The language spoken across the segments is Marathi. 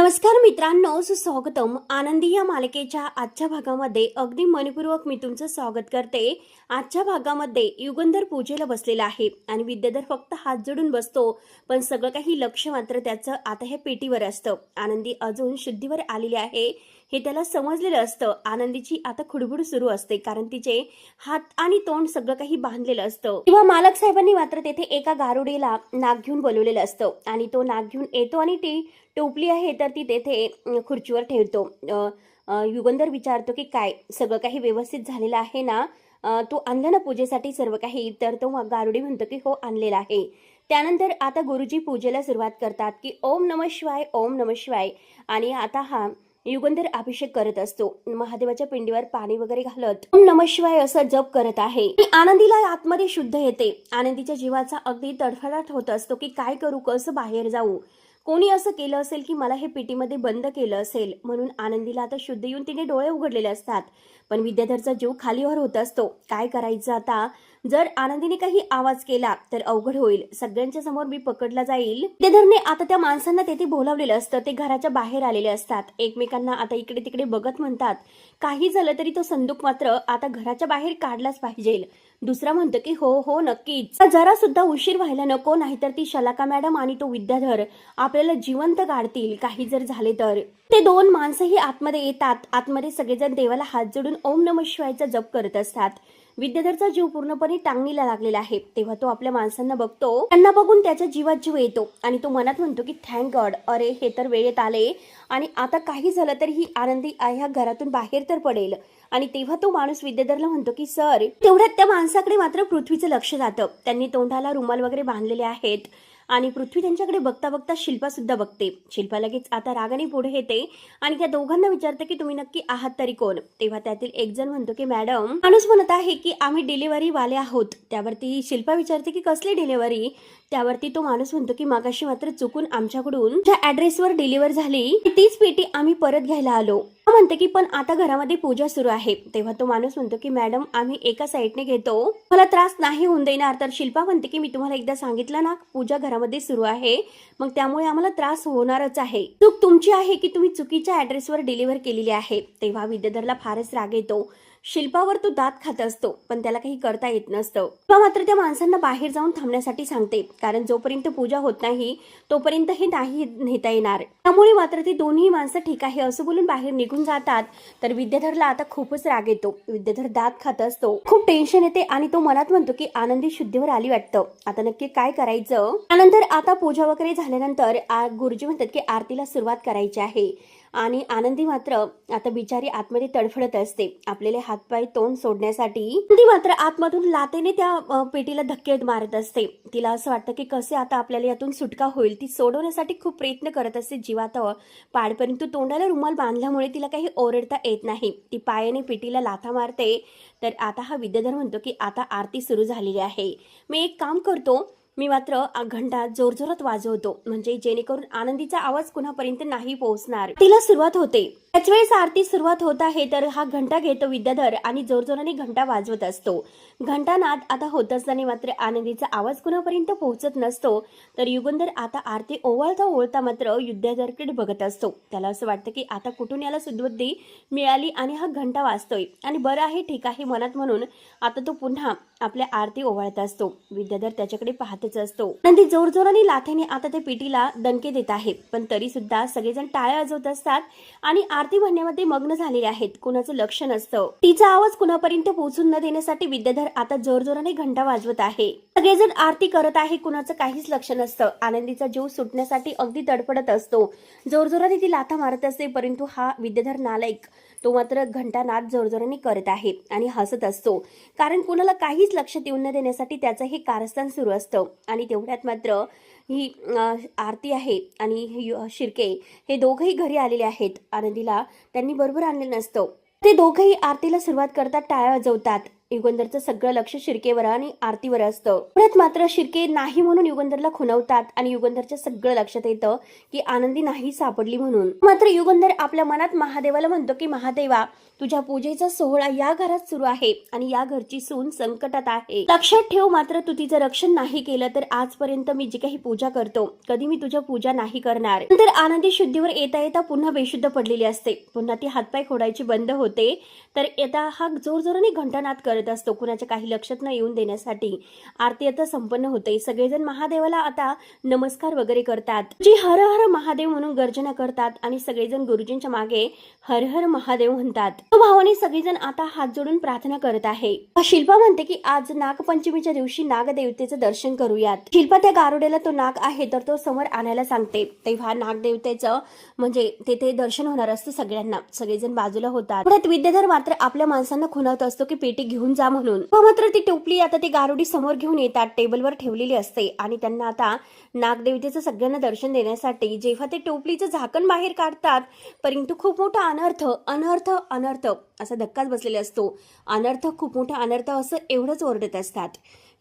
नमस्कार मित्रांनो, सुस्वागतम. आनंदी या मालिकेच्या आजच्या भागामध्ये अगदी मनपूर्वक मी तुमचं स्वागत करते. आजच्या भागामध्ये युगंधर पूजेला बसलेला आहे आणि विद्याधर फक्त हात जोडून बसतो, पण सगळं काही लक्ष मात्र त्याचं आता हे पेटीवर असतं. आनंदी अजून शुद्धीवर आलेली आहे हे त्याला समजलेलं असतं. आनंदीची आता खुडबुड सुरू असते, कारण तिचे हात आणि तोंड सगळं काही बांधलेलं असतं. तेव्हा मालक साहेबांनी मात्र तेथे एका गारुडीला नाग घेऊन बोलवलेलं असतं आणि तो नाग घेऊन येतो आणि ती टोपली आहे तर ती तेथे खुर्चीवर ठेवतो. युगंधर विचारतो की काय सगळं काही व्यवस्थित झालेलं आहे ना, तू आणलं ना पूजेसाठी सर्व काही? तर तो गारुडी म्हणतो की हो, आणलेला आहे. त्यानंतर आता गुरुजी पूजेला सुरुवात करतात की ओम नमः शिवाय, ओम नमः शिवाय. आणि आता हा युगंधर अभिषेक करत असतो. महादेवाच्या पिंडीवर पाणी वगैरे घालत ओम नमः शिवाय असं जप करत आहे. आनंदीला आतमध्ये शुद्ध येते. आनंदीच्या जीवाचा अगदी तडफडाट होत असतो की काय करू, कसं बाहेर जाऊ. कोणी असं केलं असेल की मला हे पेटीमध्ये बंद केलं असेल, म्हणून आनंदीला आता शुद्ध येऊन तिने डोळे उघडलेले असतात. पण विद्याधरचा जीव खालीवर होत असतो. काय करायचं आता? जर आनंदीने काही आवाज केला तर अवघड होईल, सगळ्यांच्या समोर मी पकडला जाईल. विद्याधरने आता त्या माणसांना तेथे बोलावलेलं असतं. ते घराच्या बाहेर आलेले असतात. एकमेकांना आता इकडे तिकडे बघत म्हणतात काही झालं तरी तो संदूक मात्र आता घराच्या बाहेर काढलाच पाहिजे. दुसरा म्हणतो की हो हो नक्कीच, जरा सुद्धा उशीर व्हायला नको, नाहीतर ती शलाका मॅडम आणि तो विद्याधर आपल्याला जिवंत काढतील काही जर झाले तर. ते दोन माणसंही आतमध्ये येतात. आतमध्ये सगळेजण देवाला हात जोडून ओम नमः शिवायचा जप करत असतात. विद्याधरचा जीव पूर्णपणे टांगणीला लागलेला आहे. तेव्हा तो आपल्या माणसांना बघतो. त्यांना बघून त्याच्या जीवात जीव येतो आणि तो मनात म्हणतो की थँक गॉड, अरे हे तर वेळेत आले आणि आता काही झालं तरी ही आनंदी ह्या घरातून बाहेर तर पडेल. आणि तेव्हा तो माणूस विद्याधरला म्हणतो की सर. तेवढ्यात त्या माणसाकडे मात्र पृथ्वीचं लक्ष जातं. त्यांनी तोंडाला रुमाल वगैरे बांधलेले आहेत आणि पृथ्वी त्यांच्याकडे बघता बघता शिल्पा सुद्धा बघते. शिल्पा लगेच आता रागाने पुढे येते आणि त्या दोघांना विचारते की तुम्ही नक्की आहात तरी कोण? तेव्हा त्यातील एक जण म्हणतो की मॅडम. माणूस म्हणत आहे की आम्ही डिलिव्हरी वाले आहोत. त्यावरती शिल्पा विचारते की कसली डिलिव्हरी? त्यावरती तो माणूस म्हणतो की मागाशी मात्र चुकून आमच्याकडून ज्या ऍड्रेसवर डिलिव्हर झाली तीच पेटी आम्ही परत घ्यायला आलो. म्हणते की पण आता घरामध्ये पूजा सुरू आहे. तेव्हा तो माणूस म्हणतो की मॅडम आम्ही एका साईडने घेतो, मला त्रास नाही होऊन देणार. तर शिल्पा म्हणते की मी तुम्हाला एकदा सांगितलं ना, पूजा घरामध्ये सुरू आहे, मग त्यामुळे आम्हाला त्रास होणारच आहे. चूक तुमची आहे की तुम्ही चुकीच्या ऍड्रेसवर डिलिव्हर केलेली आहे. तेव्हा विद्याधरला फारच राग येतो. शिल्पावर तो दात खात असतो, पण त्याला काही करता येत नसतं. शिल्पा मात्र त्या माणसांना बाहेर जाऊन थांबण्यासाठी सांगते, कारण जोपर्यंत पूजा होत नाही तोपर्यंत हे नाही नेता येणार. त्यामुळे मात्र ती दोन्ही माणसं ठीक आहे असं बोलून बाहेर निघून जातात. तर विद्याधरला आता खूपच राग येतो. विद्याधर दात खात असतो, खूप टेन्शन येते आणि तो मनात म्हणतो की आनंदी शुद्धीवर आली वाटतं, आता नक्की काय करायचं. त्यानंतर आता पूजा वगैरे झाल्यानंतर गुरुजी म्हणतात की आरतीला सुरुवात करायची आहे आणि आनंदी मात्र आता बिचारी आतमध्ये तडफडत असते आपल्याला हातपाय तोंड सोडण्यासाठी. ती मात्र आतमधून लातेने त्या पेटीला धक्के मारत असते. तिला असं वाटतं की कसे आता आपल्याला यातून सुटका होईल. ती सोडवण्यासाठी खूप प्रयत्न करत असते जीवात पाड, परंतु तोंडाला रुमाल बांधल्यामुळे तिला काही ओरडता येत नाही. ती पायाने पेटीला लाथा मारते. तर आता हा विद्याधर म्हणतो की आता आरती सुरू झालेली आहे, मी एक काम करतो, मी मात्र घंटा जोरजोरात वाजवतो, म्हणजे जेणेकरून आनंदीचा आवाज कुणापर्यंत नाही पोहोचणार. तिला सुरुवात होते. त्याच वेळेस आरती सुरुवात होत आहे तर हा घंटा घेतो विद्याधर आणि जोरजोराने घंटा वाजवत असतो. घंटानाद आता होत असताना मात्र आनंदीचा आवाज कुणापर्यंत पोहोचत नसतो. तर युगंधर आता आरती ओवाळता ओवाळता मात्र विद्याधरकडे बघत असतो. त्याला असं वाटतं की आता कुठून याला सुद्बुद्धी मिळाली आणि हा घंटा वाजतोय आणि बरं आहे ठीक आहे मनात म्हणून आता तो पुन्हा आपल्या आरती ओवाळत असतो. विद्याधर त्याच्याकडे पाहतच असतो. आनंदी जोरजोराने लाथेने आता त्या पेटीला दणके देत आहे, पण तरी सुद्धा सगळेजण टाळ्या वाजवत असतात आणि आरती म्हणण्यामध्ये मग्न झालेले आहेत. कुणाचं लक्ष नसतं. तिचा आवाज कुणापर्यंत पोहोचून न देण्यासाठी विद्याधर आता जोरजोराने घंटा वाजवत आहे. सगळेजण आरती करत आहे, कुणाचं काहीच लक्ष नसतं. आनंदीचा जीव सुटण्यासाठी अगदी तडफडत असतो. जोरजोराने ती लाथा मारत असते, परंतु हा विद्याधर नालायक तो मात्र घंटानाद जोरजोराने करत आहे आणि हसत असतो, कारण कुणाला काहीच लक्ष देऊन न देण्यासाठी त्याचं हे कारस्थान सुरू असतं. आणि तेवढ्यात मात्र ही आरती आहे आणि शिर्के हे दोघंही घरी आलेले आहेत. आनंदीला त्यांनी बरोबर आणले नसतं. ते दोघंही आरतीला सुरुवात करतात, टाळ्या वाजवतात. युगंधरचं सगळं लक्ष शिर्केवर आणि आरतीवर असतं. पुण्यात मात्र शिर्के नाही म्हणून युगंधरला खुणवतात आणि युगंधरच्या सगळं लक्षात येतं की आनंदी नाही सापडली म्हणून. मात्र युगंधर आपल्या मनात महादेवाला म्हणतो की महादेवा, तुझ्या पूजेचा सोहळा या घरात सुरू आहे आणि या घरची सून संकटात आहे. लक्षात ठेव, मात्र तू तिचं रक्षण नाही केलं तर आजपर्यंत मी जी काही पूजा करतो कधी मी तुझ्या पूजा नाही करणार. नंतर आनंदी शुद्धीवर येता येता पुन्हा बेशुद्ध पडलेली असते. पुन्हा ती हातपाय खोडायची बंद होते. तर येता हा जोरजोराने घंटानाद करत असतो कुणाच्या काही लक्षात न येऊन देण्यासाठी. आरती आता संपन्न होते. सगळेजण महादेवाला आता नमस्कार वगैरे करतात. जी हर हर महादेव म्हणून गर्जना करतात आणि सगळेजण गुरुजींच्या मागे हर हर महादेव म्हणतात. भावाने सगळेजण आता हात जोडून प्रार्थना करत आहे. शिल्पा म्हणते की आज नागपंचमीच्या दिवशी नागदेवतेचं दर्शन करूयात. शिल्पा त्या गारुड्याला तो नाग आहे तर तो समोर आणायला सांगते. तेव्हा नागदेवतेचं म्हणजे तेथे दर्शन होणार असतं सगळ्यांना. सगळेजण बाजूला होतात. पुढे विद्याधर मात्र आपल्या माणसांना खुणावत असतो की पेटी घेऊन जा म्हणून. मात्र ती टोपली आता ती गारुडी समोर घेऊन येतात. टेबलवर ठेवलेली असते आणि त्यांना आता नागदेवतेचं सगळ्यांना दर्शन देण्यासाठी जेव्हा ते टोपलीचं झाकण बाहेर काढतात परंतु खूप मोठा अनर्थ अनर्थ अनर्थ असा धक्काच बसलेला असतो. अनर्थ, खूप मोठा अनर्थ असं एवढंच ओरडत असतात.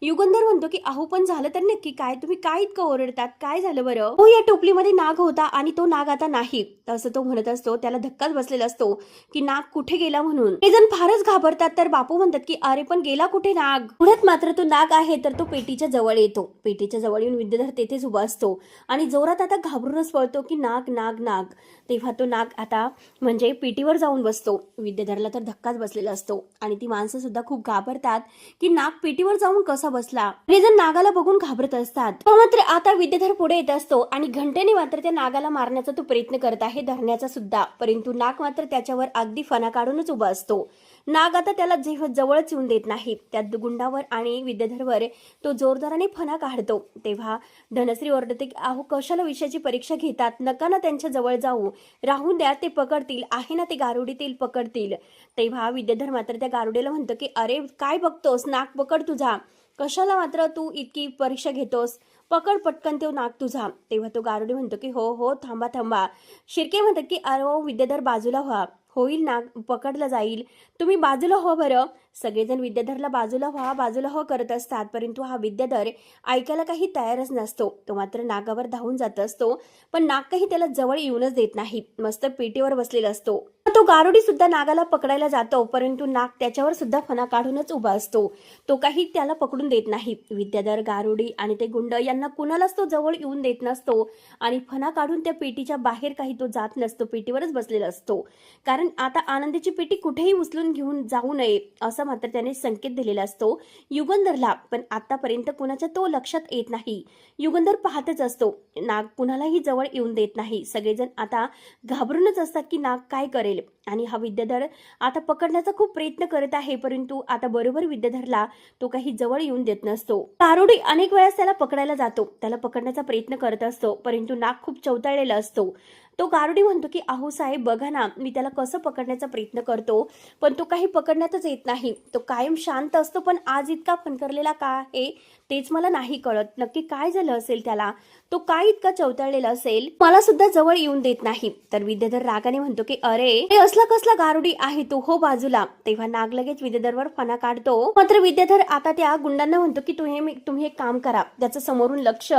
युगंधर म्हणतो की अहो पण झालं तर नक्की काय? तुम्ही काय इतकं ओरडतात? काय झालं बरं? हो, या टोपलीमध्ये नाग होता आणि तो नाग आता नाही असं तो म्हणत असतो. त्याला धक्काच बसलेला असतो की नाग कुठे गेला म्हणून. ते जण फारच घाबरतात. तर बापू म्हणतात की अरे पण गेला कुठे नाग? पुढ्यात मात्र तो नाग आहे तर तो पेटीच्या जवळ येतो. पेटीच्या जवळ येऊन विद्याधर तेथेच उभा असतो आणि जोरात आता घाबरूनच पळतो की नाग नाग नाग. तेव्हा तो नाग आता म्हणजे पेटीवर जाऊन बसतो. विद्याधरला तर धक्काच बसलेला असतो आणि ती माणसं सुद्धा खूप घाबरतात की नाग पेटीवर जाऊन कसा बसला. ते जण नागाला बघून घाबरत असतात. मात्र आता विद्याधर पुढे येत असतो आणि घंटेने मात्र त्या नागाला मारण्याचा तो प्रयत्न करत आहे, धरण्याचा सुद्धा. परंतु नाग मात्र त्याच्यावर अगदी फणा काढूनच उभा असतो. नाग आता त्याला जवळच येऊन देत नाही. त्या गुंडावर आणि विद्याधरवर तो जोरदाराने फणा काढतो. तेव्हा धनश्री ओरडते की अहो कशाला विषयाची परीक्षा घेतात? नका ना त्यांच्या जवळ जाऊ, राहून द्या, ते पकडतील, आहे ना ते गारुडीतील, पकडतील. तेव्हा विद्याधर मात्र त्या गारुडीला म्हणतो की अरे काय बघतोस, नाग पकड तुझा, कशाला मात्र तू इतकी परीक्षा घेतोस, पकड पटकन तो नाग तुझा. तेव्हा तो गारुडी म्हणतो की हो हो थांबा थांबा. शिर्के म्हणतात की अरे विद्याधर बाजूला व्हा, होईल नाग पकडला जाईल, तुम्ही बाजूला हो बरं. सगळेजण विद्याधरला बाजूला व्हा करत असतात. परंतु हा विद्याधर ऐकायला काही तयारच नसतो. तो मात्र नागावर धावून जात असतो पण नाग काही त्याला जवळ येऊनच देत नाही. मस्त पेटीवर बसलेला असतो. तो गारुडी सुद्धा नागाला पकडायला जातो परंतु नाग त्याच्यावर सुद्धा फणा काढूनच उभा असतो. तो काही त्याला पकडून देत नाही. विद्याधर, गारुडी आणि ते गुंड यांना कुणालाच तो जवळ येऊन देत नसतो आणि फणा काढून त्या पेटीच्या बाहेर काही तो जात नसतो. पेटीवरच बसलेला असतो. कारण आता आनंदीची पेटी कुठेही उचलून घेऊन जाऊ नये असं मात्र त्याने संकेत दिलेला असतो युगंधरला. पण आतापर्यंत कुणाच्या तो लक्षात येत नाही. युगंधर पाहतच असतो. नाग कुणालाही जवळ येऊन देत नाही. सगळेजण आता घाबरूनच असतात की नाग काय करेल. आणि हा विद्याधर आता पकडण्याचा खूप प्रयत्न करत आहे परंतु आता बरोबर विद्याधरला तो काही जवळ येऊन देत नसतो. गारुडी अनेक वेळा त्याला पकडायला जातो, त्याला पकडण्याचा प्रयत्न करत असतो परंतु नाग खूप चवताळलेला असतो. तो गारुडी म्हणतो की अहो साहेब बघा ना, मी त्याला कसं पकडण्याचा प्रयत्न करतो पण तो काही पकडण्यातच येत नाही. तो कायम शांत असतो पण आज इतका फणकरलेला का आहे तेच मला नाही कळत. नक्की काय झालं असेल त्याला, तो काय इतका चवताळलेला असेल, मला सुद्धा जवळ येऊन देत नाही. तर विद्याधर रागाने म्हणतो की अरे असला कसला गारुडी आहे तो, हो बाजूला. तेव्हा नाग लगेच विद्याधरवर फणा काढतो. मात्र विद्याधर आता त्या गुंडांना म्हणतो की तुम्ही एक काम करा, त्याचं समोरून लक्ष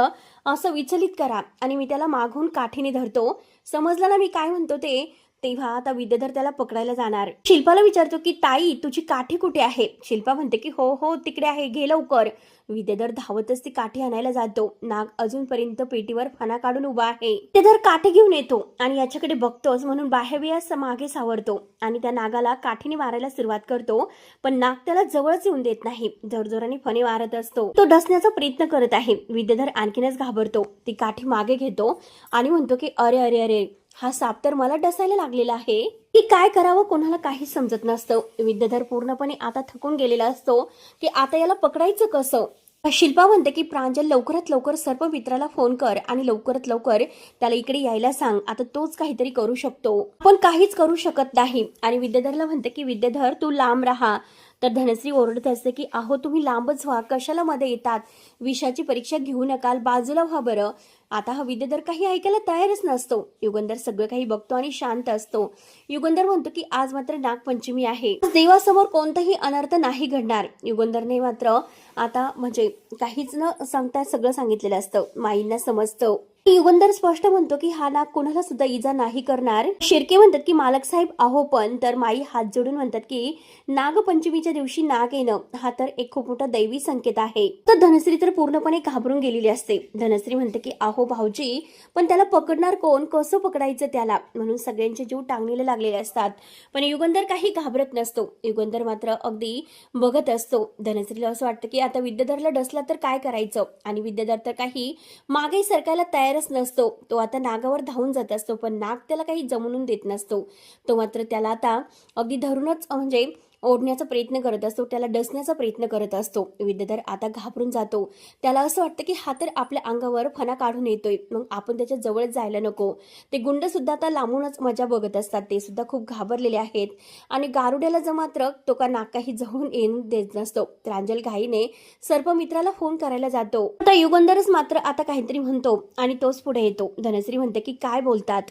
असं विचलित करा आणि मी त्याला मागून काठीने धरतो, समजलं ना मी काय म्हणतो ते. तेव्हा आता विद्याधर त्याला पकडायला जाणार. शिल्पाला विचारतो की ताई तुझी काठी कुठे आहे? शिल्पा म्हणते की हो हो तिकडे आहे, घे लवकर. विद्याधर धावतच ती काठी आणायला जातो. नाग अजूनपर्यंत पेटीवर फणा काढून उभा आहे. विद्याधर काठी घेऊन येतो आणि याच्याकडे बघतोच म्हणून बाह्यव्यास मागे सावरतो आणि त्या नागाला काठीने मारायला सुरुवात करतो पण नाग त्याला जवळच येऊन देत नाही. जोरजोराने फणे मारत असतो. तो डसण्याचा प्रयत्न करत आहे. विद्याधर आणखीनच घाबरतो. ती काठी मागे घेतो आणि म्हणतो की अरे अरे अरे हा साप तर मला डसायला लागलेला आहे की काय करावं कोणाला काहीच समजत नसतं. विद्याधर पूर्णपणे आता थकून गेलेला असतो की आता याला पकडायचं कसं. शिल्पा म्हणते की प्रांजल लवकरात लवकर सर्पमित्राला फोन कर आणि लवकरात लवकर त्याला इकडे यायला सांग, आता तोच काहीतरी करू शकतो, पण काहीच करू शकत नाही. आणि विद्याधरला म्हणते की विद्याधर तू लांब राहा, तर धनश्री ओरडत असते की अहो तुम्ही लांबच व्हा, कशाला मध्ये येतात, विषाची परीक्षा घेऊ नकाल, बाजूला व्हा बरं. आता हा विद्याधर काही ऐकायला तयारच नसतो. युगंधर सगळं काही बघतो आणि शांत असतो. युगंधर म्हणतो की आज मात्र नागपंचमी आहे, देवासमोर कोणताही अनर्थ नाही घडणार. युगंधरने मात्र आता म्हणजे काहीच न सांगता सगळं सांगितलेलं असतं. माईंना समजतं. युगंधर स्पष्ट म्हणतो की हा नाग कोणाला सुद्धा इजा नाही करणार. शिर्के म्हणतात की मालक साहेब अहो पण, तर माई हात जोडून म्हणतात की नागपंचमीच्या दिवशी नाग येणं हा तर एक खूप मोठा दैवी संकेत आहे. तर धनश्री तर पूर्णपणे घाबरून गेलेली असते. धनश्री म्हणते की अहो भाऊजी, पण त्याला पकडणार कोण, कसं पकडायचं त्याला, म्हणून सगळ्यांचे जीव टांगणीला लागलेले असतात. पण युगंधर काही घाबरत नसतो. युगंधर मात्र अगदी बघत असतो. धनश्रीला असं वाटतं की आता विद्याधरला डसला तर काय करायचं, आणि विद्याधर तर काही मागे सरकायला तयारच नसतो. तो आता नागावर धावून जात असतो, पण नाग त्याला काही जमवून देत नसतो. तो मात्र त्याला आता अगदी धरूनच म्हणजे ओढण्याचा प्रयत्न करत असतो, त्याला डसण्याचा प्रयत्न करत असतो. विद्याधर आता घाबरून जातो. त्याला असं वाटतं की हा तर आपल्या अंगावर फणा काढून येतोय, मग आपण त्याच्या जवळ जायला नको. ते गुंड सुद्धा आता लांबूनच मजा बघत असतात. ते सुद्धा खूप घाबरलेले आहेत. आणि गारुड्याला जर मात्र तो का नाग काही जवळून येऊन देत नसतो. प्रांजल घाईने सर्पमित्राला फोन करायला जातो. आता युगंधरच मात्र आता काहीतरी म्हणतो आणि तोच पुढे येतो. धनश्री म्हणते की काय बोलतात.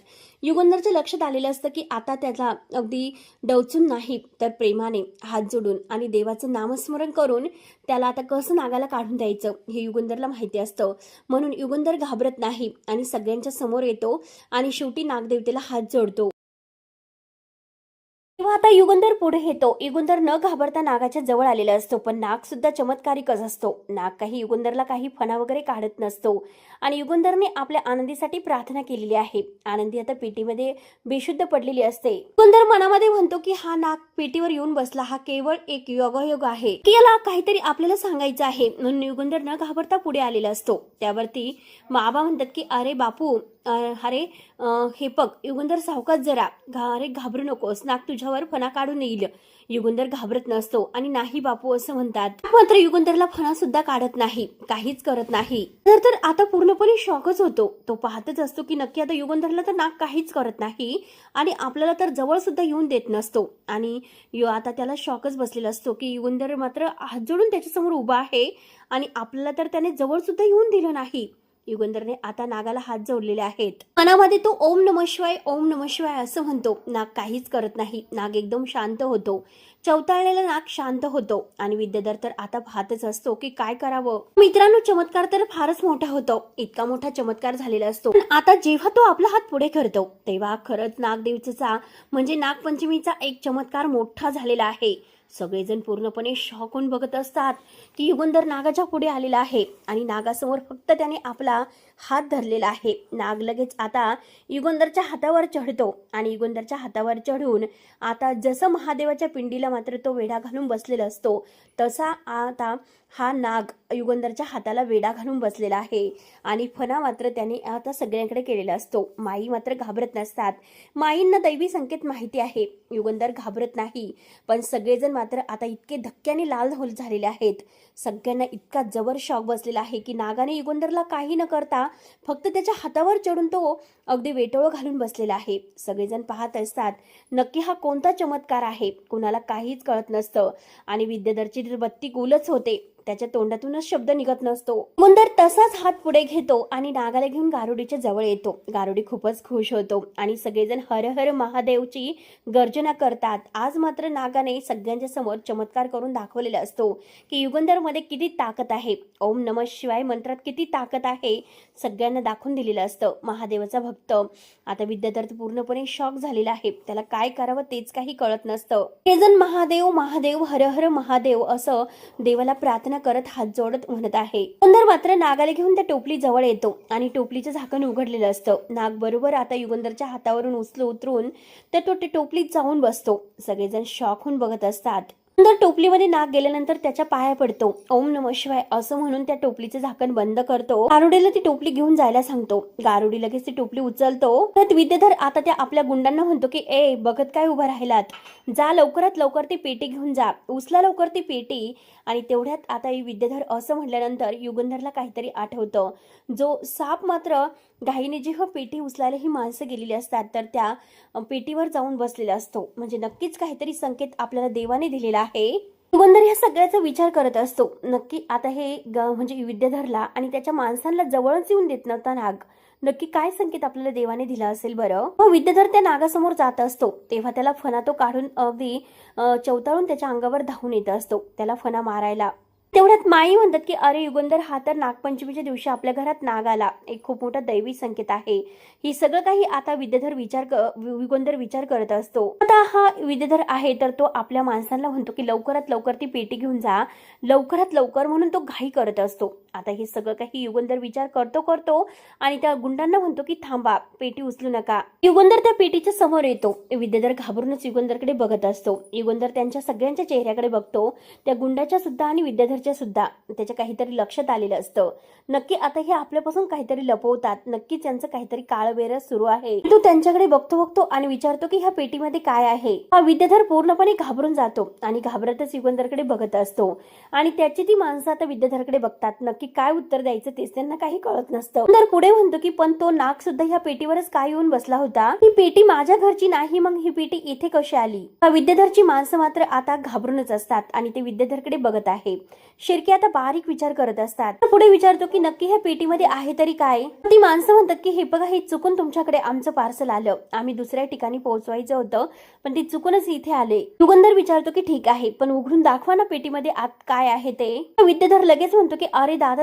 युगंधरच्या लक्षात आलेलं असतं की आता त्याला अगदी डवचून नाही तर प्रेमाने हात जोडून आणि देवाचं नामस्मरण करून त्याला आता कसं नागाला काढून द्यायचं हे युगंधरला माहिती असतं. म्हणून युगंधर घाबरत नाही आणि सगळ्यांच्या समोर येतो आणि शेवटी नागदेवतेला हात जोडतो. तेव्हा आता युगंधर पुढे येतो. युगंधर न घाबरता नागाच्या जवळ आलेला असतो, पण नाग सुद्धा चमत्कारिकच असतो. नाग काही युगंधरला काही फणा वगैरे काढत नसतो आणि युगंधरने आपल्या आनंदीसाठी प्रार्थना केलेली आहे. आनंदी आता पेटीमध्ये बेशुद्ध पडलेली असते. युगंधर मनामध्ये म्हणतो की हा नाग पेटीवर येऊन बसला, हा केवळ एक योगायोग आहे की याला काहीतरी आपल्याला सांगायचं आहे. म्हणून युगंधर न घाबरता पुढे आलेला असतो. त्यावरती बाबा म्हणतात की अरे बापू, अरे हे बघ युगंधर, सावकाश जरा, अरे घाबरू नकोस, नाग तुझ्यावर फणा काढून येईल. युगंधर घाबरत नसतो आणि नाही बापू असं म्हणतात. मात्र युगंधरला फणा सुद्धा काढत नाही, काहीच करत नाही. तर आता पूर्णपणे शॉकच होतो. तो पाहतच असतो की नक्की आता युगंधरला तर नाग काहीच करत नाही आणि आपल्याला तर जवळ सुद्धा येऊन देत नसतो. आणि आता त्याला शॉकच बसलेला असतो की युगंधर मात्र हात जोडून त्याच्यासमोर उभा आहे आणि आपल्याला तर त्याने जवळ सुद्धा येऊन दिलं नाही. युगंधरने आता नागाला हात जोडलेले आहेत. मनामध्ये तो ओम नमः शिवाय, ओम नमः शिवाय असं म्हणतो. नाग काहीच करत नाही. नाग एकदम शांत होतो. चवताळलेला नाग शांत होतो आणि विद्याधर तर आता पाहतच असतो की काय करावं. मित्रांनो, चमत्कार तर फारच मोठा होतो. इतका मोठा चमत्कार झालेला असतो. पण आता जेव्हा तो आपला हात पुढे करतो तेव्हा खरंच नागदेवतेचा म्हणजे नागपंचमीचा एक चमत्कार मोठा झालेला आहे. सगळेजण पूर्णपणे शॉक होऊन बघत असतात की युगंधर नागाच्या पुढे आलेला आहे आणि नागासमोर फक्त त्याने आपला हात धरलेला आहे. नाग लगेच आता युगंधरच्या हातावर चढतो आणि युगंधरच्या हातावर चढून आता जसं महादेवाच्या पिंडीला मात्र तो वेढा घालून बसलेला असतो, तसा आता हा नाग युगंधरच्या हाताला वेढा घालून बसलेला आहे आणि फणा मात्र त्याने आता सगळ्यांकडे केलेला असतो. माई मात्र घाबरत नसतात. माईंना दैवी संकेत माहिती आहे. युगंधर घाबरत नाही, पण सगळेजण मात्र आता इतके धक्क्याने लाल झालेले आहेत. सगळ्यांना इतका जबर शॉक बसलेला आहे की नागाने युगंधरला काही न करता फक्त त्याच्या हातावर चढून तो अगदी वेटोळं घालून बसलेला आहे. सगळेजण पाहत असतात नक्की हा कोणता चमत्कार आहे. कुणाला काहीच कळत नसतं आणि विद्याधरची बत्ती गुलच होते. त्याच्या तोंडातूनच शब्द निघत नसतो. युगंधर तसाच हात पुढे घेतो आणि नागाला घेऊन गारुडीच्या जवळ येतो. गारुडी खूपच खुश होतो आणि सगळेजण हर हर महादेवची गर्जना करतात. आज मात्र नागाने सगळ्यांच्या समोर चमत्कार करून दाखवलेला असतो की युगंधर मध्ये किती ताकद आहे. ओम नमः शिवाय मंत्रात किती ताकद आहे सगळ्यांना दाखवून दिलेलं असतं. महादेवाचा भक्त आता विद्याधर पूर्णपणे शॉक झालेला आहे. त्याला काय करावं तेच काही कळत नसतं. हे जण महादेव महादेव हर हर महादेव असं देवाला प्रार्थना करत हात जोडत म्हणत आहे. युगंधर मात्र नागाला घेऊन त्या टोपली जवळ येतो आणि टोपलीचं झाकण उघडलेलं असतं. नाग बरोबर आता युगंधरच्या हातावरून उतरून तर तो टोपलीत जाऊन बसतो. सगळेजण शॉक होऊन बघत असतात. युगंधर टोपलीमध्ये नाग गेल्यानंतर त्याच्या पाया पडतो. ओम नमः शिवाय असं म्हणून त्या टोपलीचं झाकण बंद करतो. गारुडीला ती टोपली घेऊन जायला सांगतो. गारुडी लगेच ती टोपली उचलतो. तर विद्याधर आता त्या आपल्या गुंडांना म्हणतो की ए बघत काय उभा राहिलात, जा लवकरात लवकर ती पेटी घेऊन जा, उचला लवकर ती पेटी. आणि तेवढ्यात आता विद्याधर असं म्हटल्यानंतर युगंधरला काहीतरी आठवतं. जो साप मात्र घाईने जेव्हा पेटी उचलायला ही माणसं गेलेली असतात तर त्या पेटीवर जाऊन बसलेला असतो. म्हणजे नक्कीच काहीतरी संकेत आपल्याला देवाने दिलेला आहे. युगंधर ह्या सगळ्याचा विचार करत असतो. नक्की आता हे म्हणजे विद्याधरला आणि त्याच्या माणसांना जवळच येऊन देत नव्हता नाग. नक्की काय संकेत आपल्याला देवाने दिला असेल बरं. विद्याधर त्या नागासमोर जात असतो तेव्हा त्याला फणा तो काढून अगदी चवताळून त्याच्या अंगावर धावून येत असतो त्याला फणा मारायला. तेवढ्यात माई म्हणतात की अरे युगंधर, हा तर नागपंचमीच्या दिवशी आपल्या घरात नाग आला, एक खूप मोठा दैवी संकेत आहे. ही सगळं काही आता युगंधर विचार करत असतो. आता हा विद्याधर आहे तर तो आपल्या माणसांना म्हणतो की लवकरात लवकर ती पेटी घेऊन जा, लवकरात लवकर, म्हणून तो घाई करत असतो. आता हे सगळं काही युगंधर विचार करतो आणि त्या गुंडांना म्हणतो की थांबा, पेटी उचलू नका. युगंधर त्या पेटीच्या समोर येतो. विद्याधर घाबरूनच युगंधरकडे बघत असतो. युगंधर त्यांच्या सगळ्यांच्या चेहऱ्याकडे बघतो, त्या गुंडाच्या सुद्धा आणि विद्याधरच्या सुद्धा. त्याच्या काहीतरी लक्षात आलेलं असतं. नक्की आता हे आपल्यापासून काहीतरी लपवतात, नक्कीच त्यांचं काहीतरी काळबेरस सुरू आहे. तो त्यांच्याकडे बघतो आणि विचारतो की ह्या पेटीमध्ये काय आहे. हा विद्याधर पूर्णपणे घाबरून जातो आणि घाबरतच युगंधरकडे बघत असतो आणि त्याची ती माणसं आता विद्याधरकडे बघतात. नक्की काय उत्तर द्यायचं तेच त्यांना काही कळत नसतं. तर पुढे म्हणतो की पण तो नाग सुद्धा ह्या पेटीवरच काय येऊन बसला होता. ही पेटी माझ्या घरची नाही, मग ही पेटी इथे कशी आली. विद्याधरची माणसं मात्र आता घाबरूनच असतात आणि ते विद्याधरकडे बघत आहे. शिर्के आता बारीक विचार करत असतात. पुढे विचारतो की नक्की ह्या पेटीमध्ये आहे तरी काय. ती माणसं म्हणतात की हे बघा, हे चुकून तुमच्याकडे आमचं पार्सल आलं, आम्ही दुसऱ्या ठिकाणी पोहोचवायचं होतं पण ते चुकूनच इथे आले. युगंधर विचारतो की ठीक आहे, पण उघडून दाखवा ना पेटीमध्ये आत काय आहे ते. विद्याधर लगेच म्हणतो की अरे दादा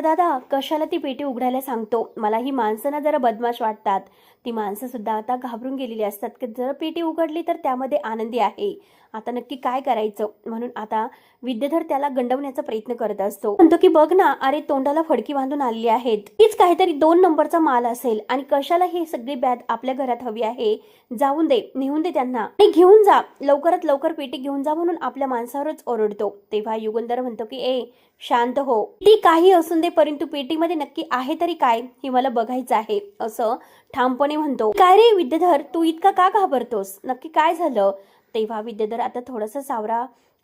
कशाला ती पेटी उघडायला सांगतो, मला ही माणसं ना जरा बदमाश वाटतात. ती माणसं सुद्धा आता घाबरून गेलेली असतात की जर पेटी उघडली तर त्यामध्ये आनंदी आहे, आता नक्की काय करायचं. म्हणून आता विद्याधर त्याला गंडवण्याचा प्रयत्न करत असतो. म्हणतो की बघ ना, अरे तोंडाला फडकी बांधून आलेली आहेत, हीच काहीतरी 2 नंबरचा माल असेल आणि कशाला हे सगळी बॅग आपल्या घरात हवी आहे. जाऊन दे, नेऊन दे त्यांना आणि घेऊन जा, लवकरात लवकर पेटी घेऊन जा, म्हणून आपल्या माणसावरच ओरडतो. तेव्हा युगंधर म्हणतो की ए शांत हो, ती काही असून दे, परंतु पेटीमध्ये नक्की आहे तरी काय हे मला बघायचं आहे, असं ठामपणे म्हणतो. काय रे विद्याधर, तू इतका का घाबरतोस, नक्की काय झालं. तेव्हा विद्याधर आता थोडासा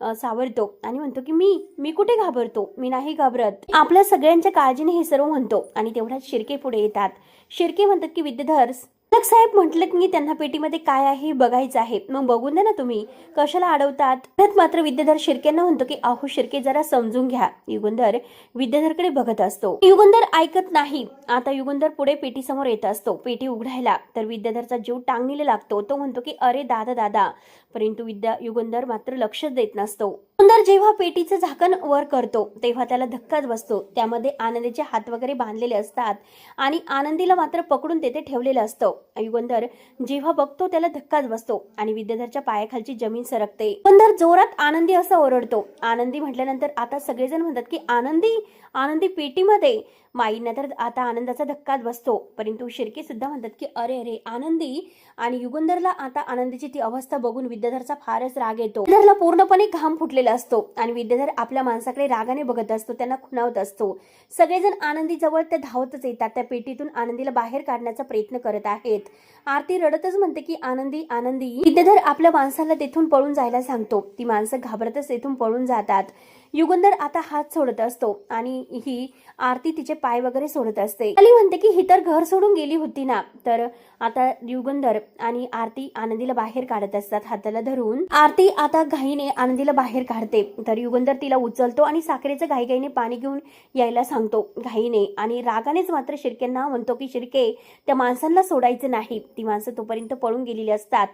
सावरतो आणि म्हणतो की मी कुठे घाबरतो, मी नाही घाबरत. आपल्या सगळ्यांच्या काळजीने हे सर्व म्हणतो आणि तेवढ्यात शिर्के पुढे येतात. शिर्के म्हणतात की विद्याधर साहेब म्हटलं की त्यांना पेटीमध्ये काय आहे हे बघायचं आहे, मग बघून दे ना, तुम्ही कशाला अडवतात. त्यात मात्र विद्याधर शिर्केंना म्हणतो की अहो शिर्के, जरा समजून घ्या. युगंधर विद्याधरकडे बघत असतो. युगंधर ऐकत नाही. आता युगंधर पुढे पेटी समोर येत असतो पेटी उघडायला, तर विद्याधरचा जीव टांगणीला लागतो. तो म्हणतो की अरे दादा, परंतु युगंधर मात्र लक्ष देत नसतो. युगंधर जेव्हा पेटीचं झाकण वर करतो तेव्हा त्याला धक्काच बसतो. त्यामध्ये आनंदीचे हात वगैरे बांधलेले असतात आणि आनंदीला मात्र पकडून तेथे ठेवलेलं असतं. युगंधर जेव्हा बघतो त्याला धक्काच बसतो आणि विद्याधरच्या पायाखालची जमीन सरकते. युगंधर जोरात आनंदी असं ओरडतो. आनंदी म्हटल्यानंतर आता सगळेजण म्हणतात की आनंदी पेटीमध्ये. माईंना तर आता आनंदाचा धक्काच बसतो, परंतु शिर्के सुद्धा म्हणतात की अरे आनंदी. आणि युगंधरला आता आनंदीची ती अवस्था बघून विद्याधरचा फारच राग येतो. विद्याधरला पूर्णपणे घाम फुटलेला असतो आणि विद्याधर आपल्या माणसाकडे रागाने बघत असतो, त्यांना खुणावत असतो. सगळेजण आनंदी जवळ त्या धावतच येतात. त्या पेटीतून आनंदीला बाहेर काढण्याचा प्रयत्न करत आहेत. आरती रडतच म्हणते की आनंदी. विद्याधर आपल्या माणसाला तेथून पळून जायला सांगतो. ती माणसं घाबरतच तेथून पळून जातात. युगंधर आता हात सोडत असतो आणि ही आरती तिचे पाय वगैरे सोडत असते. अली म्हणते की ही तर घर सोडून गेली होती ना. तर आता युगंधर आणि आरती आनंदीला बाहेर काढत असतात हाताला धरून. आरती आता घाईने आनंदीला बाहेर काढते, तर युगंधर तिला उचलतो आणि साखरेचं घाईघाईने पाणी घेऊन यायला सांगतो घाईने. आणि रागानेच मात्र शिर्केंना म्हणतो की शिर्के, त्या माणसांना सोडायचं नाही, ती माणसं तोपर्यंत पळून गेलेली असतात.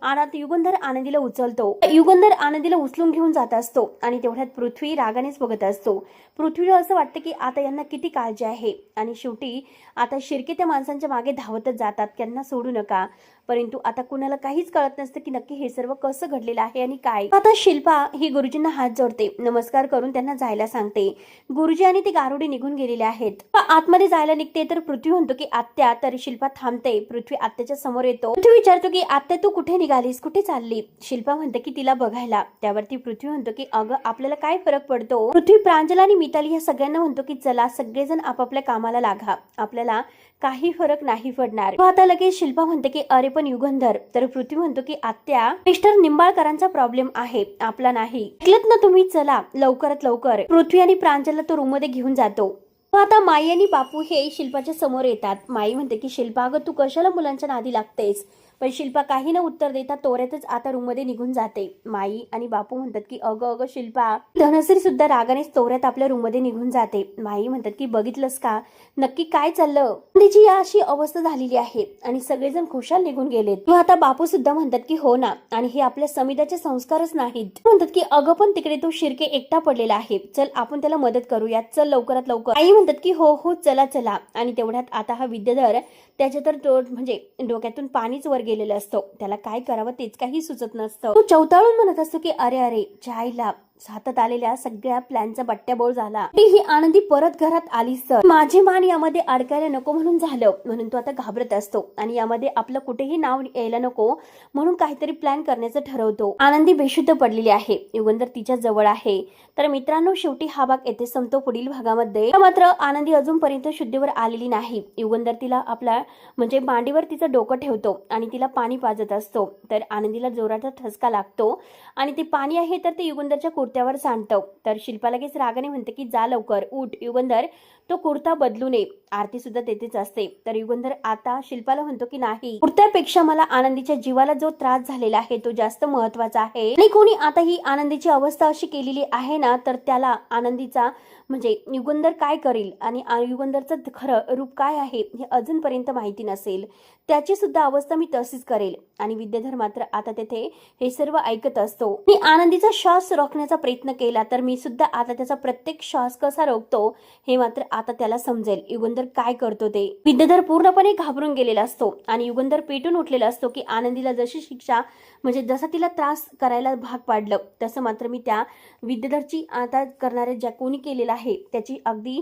आणि युगंधर आनंदीला उचलतो. युगंधर आनंदीला उचलून घेऊन जात असतो आणि तेवढ्यात पृथ्वी रागानेच बघत असतो. पृथ्वीला असं वाटतं की आता यांना किती काळजी आहे आणि शेवटी आता शिर्के त्या माणसांच्या मागे धावतच जातात, त्यांना सोडू नका. परंतु आता कुणाला काहीच कळत नसतं की नक्की हे सर्व कसं घडलेलं आहे आणि काय. आता शिल्पा ही गुरुजींना हात जोडते, नमस्कार करून त्यांना जायला सांगते. गुरुजी आणि ती गारुडी निघून गेलेले आहेत. आतमध्ये जायला निघते तर पृथ्वी म्हणतो की आत्या. तर शिल्पा थांबते. पृथ्वी आत्याच्या समोर येतो. पृथ्वी विचारतो की आत्या तू कुठे निघालीस, कुठे चालली. शिल्पा म्हणते की तिला बघायला. त्यावरती पृथ्वी म्हणतो की अगं आपल्याला काय फरक पडतो. पृथ्वी प्रांजल आणि मिताली या सगळ्यांना म्हणतो की चला सगळेजण आपापल्या कामाला लागा, आपल्याला काही फरक नाही पडणार. आता लगेच शिल्पा म्हणते की अरे पण युगंधर. तर पृथ्वी म्हणतो की आत्या, मिस्टर निंबाळकरांचा प्रॉब्लेम आहे, आपला नाही. ऐकलत ना तुम्ही, चला लवकरात लवकर. पृथ्वी आणि प्रांजलला तो रूम मध्ये घेऊन जातो. आता माई आणि बापू हे शिल्पाच्या समोर येतात. माई म्हणते की शिल्पा, अगं तू कशाला मुलांच्या नादी लागतेस, पण शिल्पा काही न उत्तर देता तोऱ्यातच आता रूममध्ये निघून जाते. माई आणि बापू म्हणतात की अगं अगं शिल्पा. धनश्री सुद्धा रागानेच तोऱ्यात आपल्या रूममध्ये निघून जाते. माई म्हणतात की बघितलंस का नक्की काय चाललं. तिची या अशी अवस्था झालेली आहे आणि सगळेजण खुशाल निघून गेलेत. किंवा आता बापू सुद्धा म्हणतात की हो ना, आणि हे आपल्या समिधाचे संस्कारच नाहीत. म्हणतात की अगं पण तिकडे तो शिर्के एकटा पडलेला आहे, चल आपण त्याला मदत करूया, चल लवकरात लवकर. आई म्हणतात की हो हो चला चला. आणि तेवढ्यात आता हा विद्याधर त्याच्या तर म्हणजे डोक्यातून पाणीच वर गेलेलं असतं. त्याला काय करावं तेच काही सुचत नसतं. तो चवताळून म्हणत असतो की अरे अरे जायला हातात आलेल्या सगळ्या प्लॅनचा बट्ट्याबोळ झाला. ही आनंदी परत घरात आलीच तर माझे मान यामध्ये अडकायला नको म्हणून झालं, म्हणून तो आता घाबरत असतो आणि यामध्ये आपलं कुठेही नाव यायला नको म्हणून काहीतरी प्लॅन करण्याचं ठरवतो. आनंदी बेशुद्ध पडलेली आहे. युगंधर तिच्या जवळ आहे. तर मित्रांनो शेवटी हा भाग येथे संपतो. पुढील भागामध्ये मात्र आनंदी अजूनपर्यंत शुद्धीवर आलेली नाही. युगंधर तिला आपला म्हणजे मांडीवर तिचं डोकं ठेवतो आणि तिला पाणी पाजत असतो. तर आनंदीला जोराचा ठसका लागतो आणि ते पाणी आहे तर ते युगंधरच्या कुर्त्यावर सांडतं. तर शिल्पा लगेच रागाने म्हणते की जा लवकर उठ युगंधर, तो कुर्ता बदलू नये. आरती सुद्धा तेथेच असते. तर युगंधर आता शिल्पाला म्हणतो की नाही, कुर्त्यापेक्षा मला आनंदीच्या जीवाला जो त्रास झालेला आहे तो जास्त महत्वाचा आहे. आणि कोणी आता ही आनंदीची अवस्था अशी केलेली आहे ना, तर त्याला आनंदीचा म्हणजे युगंधर काय करेल आणि युगंधरचं खरं रूप काय आहे हे अजूनपर्यंत माहिती नसेल. त्याची सुद्धा अवस्था मी तशीच करेल. आणि विद्याधर मात्र आता तेथे हे सर्व ऐकत असतो. मी आनंदीचा श्वास रोखण्याचा प्रयत्न केला तर मी सुद्धा आता त्याचा प्रत्येक श्वास कसा रोखतो हे मात्र आता त्याला समजेल. युगंधर काय करतो ते. विद्याधर पूर्णपणे घाबरून गेलेला असतो आणि युगंधर पेटून उठलेला असतो की आनंदीला जशी शिक्षा म्हणजे जसा तिला त्रास करायला भाग पाडलं तसं मात्र मी त्या विद्याधरची आता करणारे ज्या कोणी केलेला आहे त्याची अगदी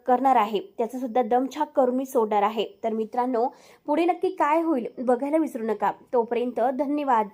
करणार आहे. त्याचा सुद्धा दमछाक करून मी सोडणार आहे. तर मित्रांनो पुढे नक्की काय होईल बघायला विसरू नका. तोपर्यंत धन्यवाद.